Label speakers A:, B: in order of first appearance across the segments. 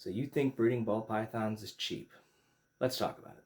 A: So you think breeding ball pythons is cheap? Let's talk about it.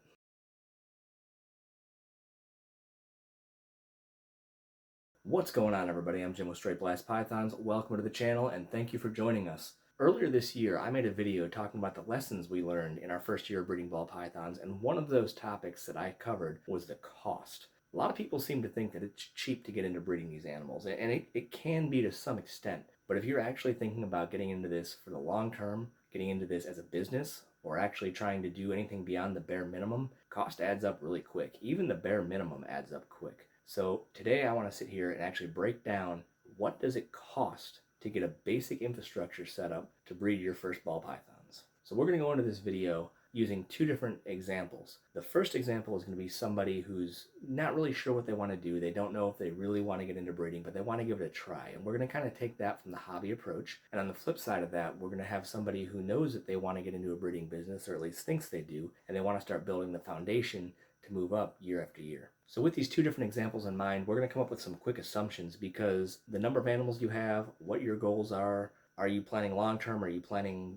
A: What's going on, everybody? I'm Jim with Straight Blast Pythons. Welcome to the channel and thank you for joining us. Earlier this year, I made a video talking about the lessons we learned in our first year of breeding ball pythons, and one of those topics that I covered was the cost. A lot of people seem to think that it's cheap to get into breeding these animals, and it can be to some extent. But if you're actually thinking about getting into this for the long term, getting into this as a business, or actually trying to do anything beyond the bare minimum, cost adds up really quick. Even the bare minimum adds up quick. So today I want to sit here and actually break down what does it cost to get a basic infrastructure set up to breed your first ball pythons. So we're going to go into this video using two different examples. The first example is going to be somebody who's not really sure what they want to do. They don't know if they really want to get into breeding, but they want to give it a try. And we're going to kind of take that from the hobby approach. And on the flip side of that, we're going to have somebody who knows that they want to get into a breeding business, or at least thinks they do, and they want to start building the foundation to move up year after year. So with these two different examples in mind, we're going to come up with some quick assumptions, because the number of animals you have, what your goals are you planning long term, are you planning,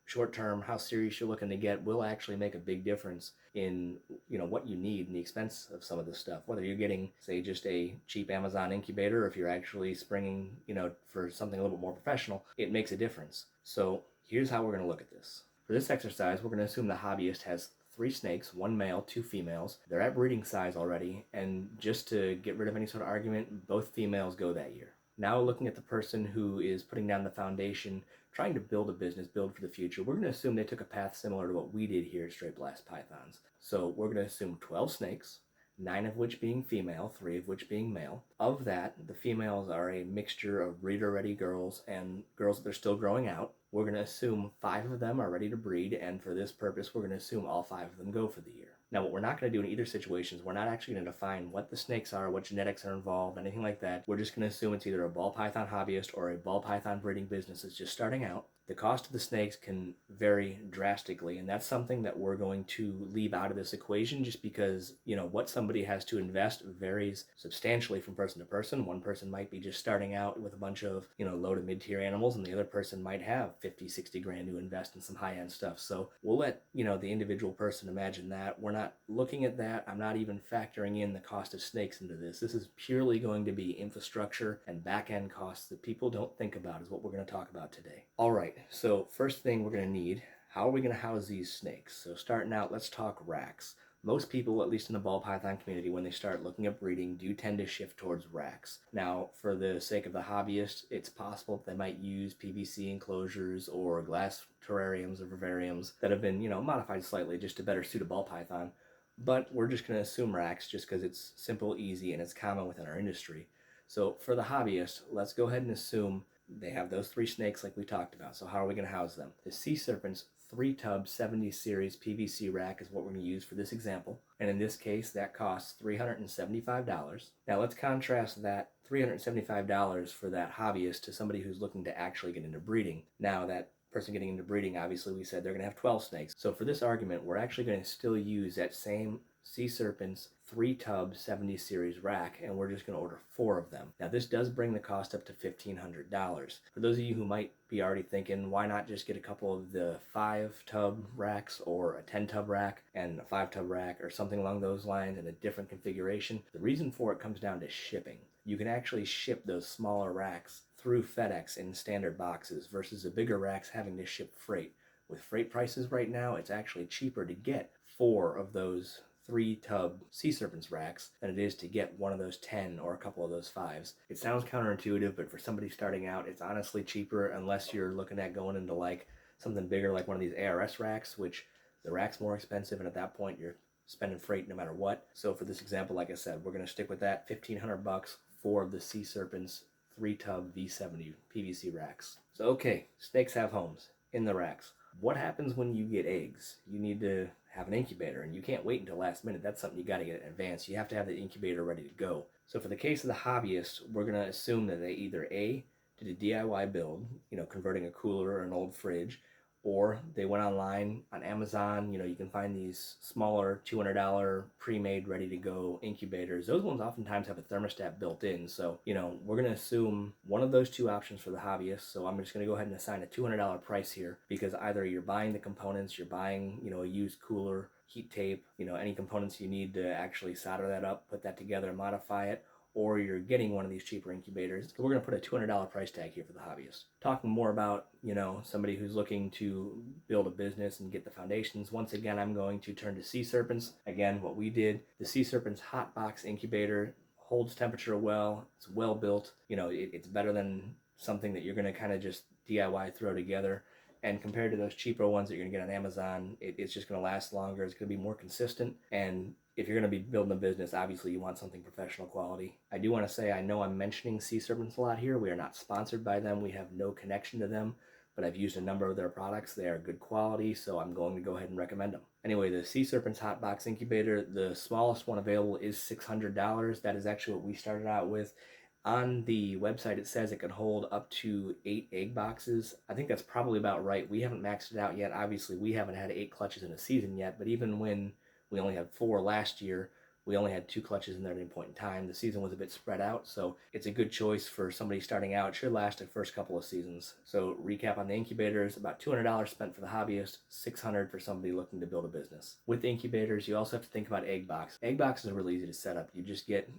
A: short term, how serious you're looking to get, will actually make a big difference in, what you need and the expense of some of this stuff. Whether you're getting, say, just a cheap Amazon incubator, or if you're actually springing, for something a little bit more professional, it makes a difference. So here's how we're going to look at this. For this exercise, we're going to assume the hobbyist has 3 snakes, 1 male, 2 females. They're at breeding size already, and just to get rid of any sort of argument, both females go that year. Now looking at the person who is putting down the foundation, trying to build a business, build for the future, we're going to assume they took a path similar to what we did here at Straight Blast Pythons. So we're going to assume 12 snakes, 9 of which being female, 3 of which being male. Of that, the females are a mixture of breeder-ready girls and girls that they're still growing out. We're going to assume 5 of them are ready to breed, and for this purpose, we're going to assume all 5 of them go for the year. Now, what we're not going to do in either situation is we're not actually going to define what the snakes are, what genetics are involved, anything like that. We're just going to assume it's either a ball python hobbyist or a ball python breeding business that's just starting out. The cost of the snakes can vary drastically, and that's something that we're going to leave out of this equation, just because, what somebody has to invest varies substantially from person to person. One person might be just starting out with a bunch of, low to mid-tier animals, and the other person might have 50, 60 grand to invest in some high-end stuff. So we'll let, the individual person imagine that. We're not looking at that. I'm not even factoring in the cost of snakes into this. This is purely going to be infrastructure and back-end costs that people don't think about is what we're going to talk about today. All right, so first thing we're going to need, how are we going to house these snakes? So starting out, let's talk racks. Most people, at least in the ball python community, when they start looking at breeding, do tend to shift towards racks. Now, for the sake of the hobbyist, it's possible that they might use PVC enclosures or glass terrariums or vivariums that have been, modified slightly just to better suit a ball python. But we're just going to assume racks just because it's simple, easy, and it's common within our industry. So for the hobbyist, let's go ahead and assume they have those 3 snakes like we talked about. So how are we going to house them? The Sea Serpent's 3-tub 70 series PVC rack is what we're going to use for this example. And in this case, that costs $375. Now let's contrast that $375 for that hobbyist to somebody who's looking to actually get into breeding. Now that person getting into breeding, obviously we said they're going to have 12 snakes. So for this argument, we're actually going to still use that same Sea Serpent's 3-tub 70 series rack, and we're just going to order 4 of them. Now this does bring the cost up to $1,500. For those of you who might be already thinking, why not just get a couple of the 5-tub racks or a 10-tub rack and a 5-tub rack or something along those lines in a different configuration? The reason for it comes down to shipping. You can actually ship those smaller racks through FedEx in standard boxes versus the bigger racks having to ship freight. With freight prices right now, it's actually cheaper to get 4 of those 3-tub Sea Serpents racks than it is to get one of those 10 or a couple of those 5s. It sounds counterintuitive, but for somebody starting out, it's honestly cheaper unless you're looking at going into like something bigger like one of these ARS racks, which the rack's more expensive, and at that point you're spending freight no matter what. So for this example, like I said, we're going to stick with that. $1,500 for the Sea Serpents 3-tub V70 PVC racks. So okay, snakes have homes in the racks. What happens when you get eggs? You need to have an incubator, and you can't wait until last minute. That's something you got to get in advance. You have to have the incubator ready to go. So for the case of the hobbyist, we're going to assume that they either A, did a DIY build, converting a cooler or an old fridge, or they went online on Amazon. You can find these smaller $200 pre-made ready to go incubators. Those ones oftentimes have a thermostat built in. So we're going to assume one of those two options for the hobbyist. So I'm just going to go ahead and assign a $200 price here, because either you're buying the components, you're buying a used cooler, heat tape, any components you need to actually solder that up, put that together, modify it, or you're getting one of these cheaper incubators. So we're going to put a $200 price tag here for the hobbyist. Talking more about, somebody who's looking to build a business and get the foundations, once again, I'm going to turn to Sea Serpents. Again, what we did, the Sea Serpents hot box incubator holds temperature well, it's well built, it's better than something that you're going to kind of just DIY throw together. And compared to those cheaper ones that you're going to get on Amazon, it's just going to last longer. It's going to be more consistent. And if you're going to be building a business, obviously you want something professional quality. I do want to say, I know I'm mentioning Sea Serpents a lot here. We are not sponsored by them. We have no connection to them, but I've used a number of their products. They are good quality, so I'm going to go ahead and recommend them. Anyway, the Sea Serpents Hot Box Incubator, the smallest one available is $600. That is actually what we started out with. On the website, it says it can hold up to 8 egg boxes. I think that's probably about right. We haven't maxed it out yet. Obviously, we haven't had 8 clutches in a season yet, but even when we only had 4 last year, we only had 2 clutches in there at any point in time. The season was a bit spread out, so it's a good choice for somebody starting out. It should last the first couple of seasons. So recap on the incubators, about $200 spent for the hobbyist, $600 for somebody looking to build a business. With the incubators, you also have to think about egg box. Egg boxes are really easy to set up. You just get,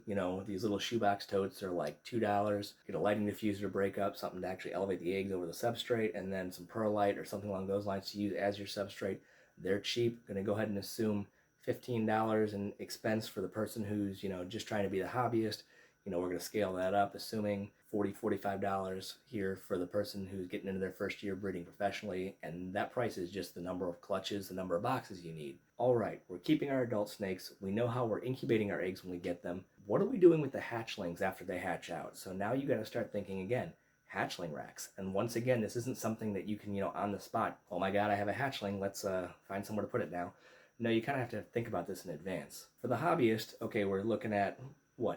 A: these little shoebox totes are like $2. Get a lighting diffuser to break up, something to actually elevate the eggs over the substrate, and then some perlite or something along those lines to use as your substrate. They're cheap. Going to go ahead and assume $15 in expense for the person who's, just trying to be the hobbyist. We're going to scale that up, assuming $45 here for the person who's getting into their first year breeding professionally, and that price is just the number of clutches, the number of boxes you need. All right, we're keeping our adult snakes. We know how we're incubating our eggs when we get them. What are we doing with the hatchlings after they hatch out? So now you got to start thinking again. Hatchling racks. And once again, this isn't something that you can, on the spot, oh my God, I have a hatchling, let's find somewhere to put it now. No, you kind of have to think about this in advance. For the hobbyist, okay, we're looking at,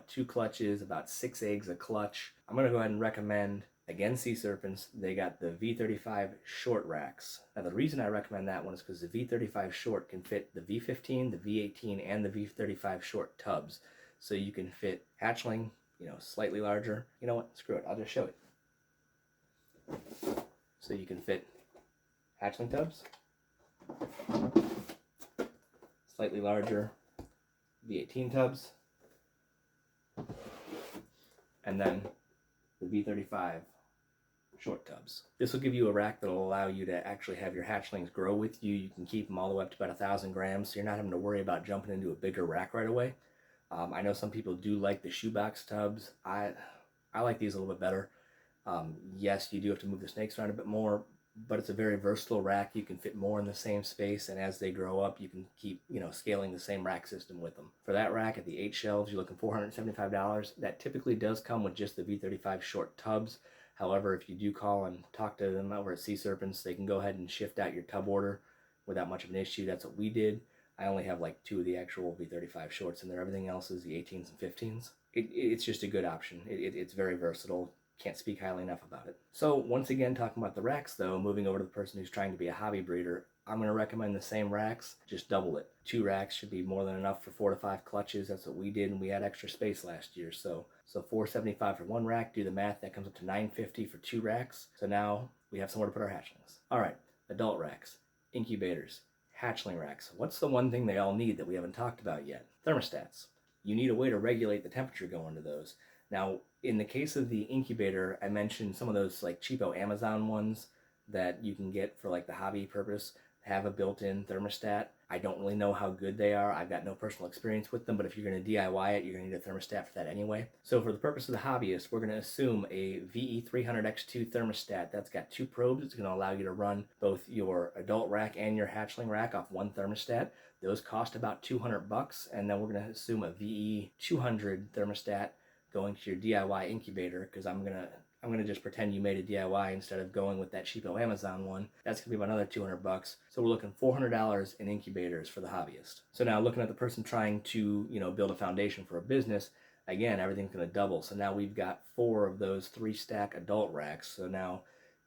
A: 2 clutches, about 6 eggs a clutch. I'm going to go ahead and recommend, again, Sea Serpents. They got the V35 short racks. Now, the reason I recommend that one is because the V35 short can fit the V15, the V18, and the V35 short tubs. So you can fit hatchling, slightly larger. You know what? Screw it. I'll just show it. So you can fit hatchling tubs, slightly larger V18 tubs, and then the V35 short tubs. This will give you a rack that will allow you to actually have your hatchlings grow with you. You can keep them all the way up to about 1,000 grams, so you're not having to worry about jumping into a bigger rack right away. I know some people do like the shoebox tubs. I like these a little bit better. Yes, you do have to move the snakes around a bit more, but it's a very versatile rack. You can fit more in the same space, and as they grow up, you can keep, scaling the same rack system with them. For that rack at the 8 shelves, you're looking $475. That typically does come with just the V35 short tubs. However, if you do call and talk to them over at Sea Serpents, they can go ahead and shift out your tub order without much of an issue. That's what we did. I only have like 2 of the actual V35 shorts in there. Everything else is the 18s and 15s. It's just a good option. It's very versatile. Can't speak highly enough about it. So once again, talking about the racks though, moving over to the person who's trying to be a hobby breeder, I'm going to recommend the same racks, just double it. 2 racks should be more than enough for 4 to 5 clutches. That's what we did, and we had extra space last year. So $475 for 1 rack. Do the math, that comes up to $950 for 2 racks. So now we have somewhere to put our hatchlings. All right, adult racks, incubators, hatchling racks. What's the one thing they all need that we haven't talked about yet? Thermostats. You need a way to regulate the temperature going to those. Now, in the case of the incubator, I mentioned some of those like cheapo Amazon ones that you can get for like the hobby purpose have a built-in thermostat. I don't really know how good they are. I've got no personal experience with them, but if you're going to DIY it, you're going to need a thermostat for that anyway. So for the purpose of the hobbyist, we're going to assume a VE300X2 thermostat that's got 2 probes. It's going to allow you to run both your adult rack and your hatchling rack off one thermostat. Those cost about $200, and then we're going to assume a VE200 thermostat going to your DIY incubator, because I'm gonna just pretend you made a DIY instead of going with that cheapo Amazon one. That's gonna be about another $200. So we're looking $400 in incubators for the hobbyist. So now looking at the person trying to, build a foundation for a business, again, everything's gonna double. So now we've got 4 of those 3-stack adult racks. So now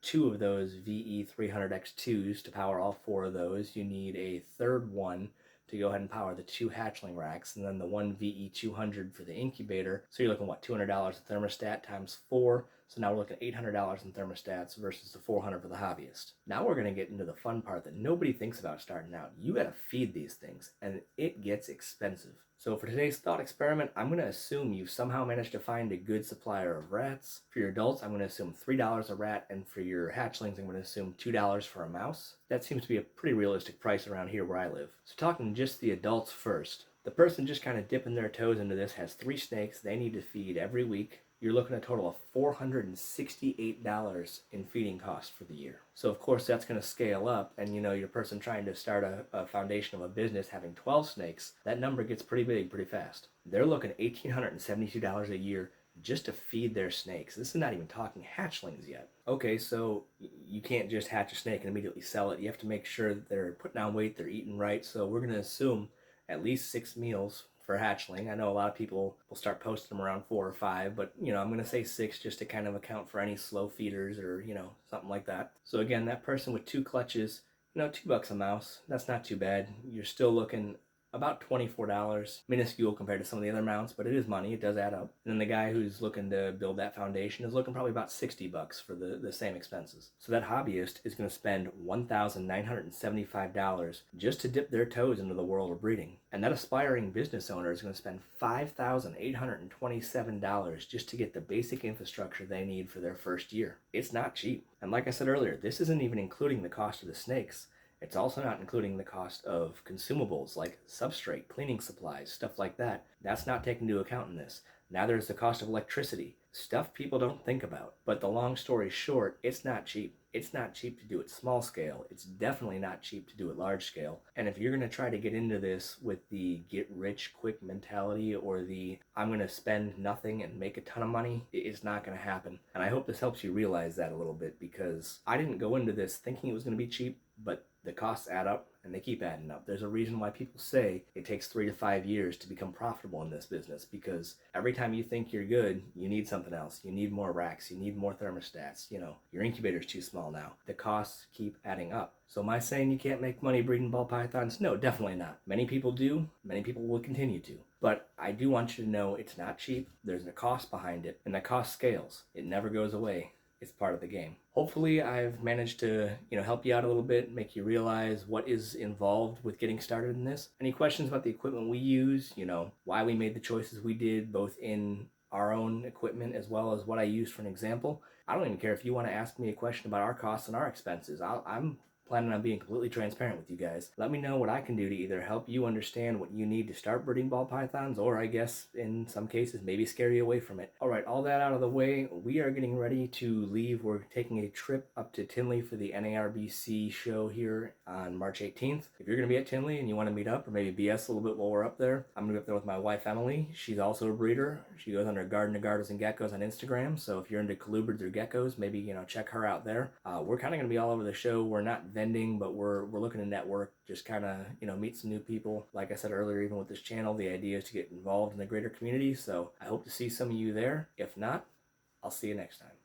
A: 2 of those VE300X2s to power all 4 of those. You need a third one to go ahead and power the 2 hatchling racks, and then the one VE200 for the incubator. So you're looking, what, $200 a thermostat times 4. So now we're looking at $800 in thermostats versus the $400 for the hobbyist. Now we're going to get into the fun part that nobody thinks about starting out. You got to feed these things, and it gets expensive. So for today's thought experiment, I'm going to assume you've somehow managed to find a good supplier of rats. For your adults, I'm going to assume $3 a rat, and for your hatchlings, I'm going to assume $2 for a mouse. That seems to be a pretty realistic price around here where I live. So talking just the adults first, the person just kind of dipping their toes into this has 3 snakes they need to feed every week. You're looking at a total of $468 in feeding costs for the year. So of course that's going to scale up, and your person trying to start a foundation of a business having 12 snakes, that number gets pretty big pretty fast. They're looking at $1,872 a year just to feed their snakes. This is not even talking hatchlings yet. Okay, so you can't just hatch a snake and immediately sell it. You have to make sure that they're putting on weight, they're eating right. So we're going to assume at least 6 meals for hatchling. I know a lot of people will start posting them around 4 or 5, but I'm going to say 6 just to kind of account for any slow feeders or something like that. So again, that person with 2 clutches, $2 a mouse, that's not too bad. You're still looking about $24, minuscule compared to some of the other mounts, but it is money, it does add up. And then the guy who's looking to build that foundation is looking probably about $60 for the same expenses. So that hobbyist is going to spend $1,975 just to dip their toes into the world of breeding. And that aspiring business owner is going to spend $5,827 just to get the basic infrastructure they need for their first year. It's not cheap. And like I said earlier, this isn't even including the cost of the snakes. It's also not including the cost of consumables like substrate, cleaning supplies, stuff like that. That's not taken into account in this. Now there's the cost of electricity, stuff people don't think about. But the long story short, it's not cheap. It's not cheap to do it small scale. It's definitely not cheap to do it large scale. And if you're going to try to get into this with the get rich quick mentality or the I'm going to spend nothing and make a ton of money, it's not going to happen. And I hope this helps you realize that a little bit, because I didn't go into this thinking it was going to be cheap, but the costs add up and they keep adding up. There's a reason why people say it takes 3 to 5 years to become profitable in this business, because every time you think you're good, you need something else. You need more racks, you need more thermostats, your incubator's too small now. The costs keep adding up. So am I saying you can't make money breeding ball pythons? No, definitely not. Many people do, many people will continue to. But I do want you to know it's not cheap. There's a cost behind it, and the cost scales. It never goes away. It's part of the game. Hopefully I've managed to, help you out a little bit, make you realize what is involved with getting started in this. Any questions about the equipment we use, why we made the choices we did, both in our own equipment as well as what I used for an example. I don't even care if you want to ask me a question about our costs and our expenses. I'm planning on being completely transparent with you guys. Let me know what I can do to either help you understand what you need to start breeding ball pythons, or I guess in some cases maybe scare you away from it. Alright, all that out of the way, we are getting ready to leave. We're taking a trip up to Tinley for the NARBC show here on March 18th. If you're going to be at Tinley and you want to meet up or maybe BS a little bit while we're up there, I'm going to be up there with my wife Emily. She's also a breeder. She goes under Garden of Garters and Geckos on Instagram, so if you're into colubrids or geckos, maybe check her out there. We're kind of going to be all over the show. We're not vending, but we're looking to network, just kind of meet some new people. Like I said earlier, even with this channel, the idea is to get involved in the greater community, so I hope to see some of you there. If not, I'll see you next time.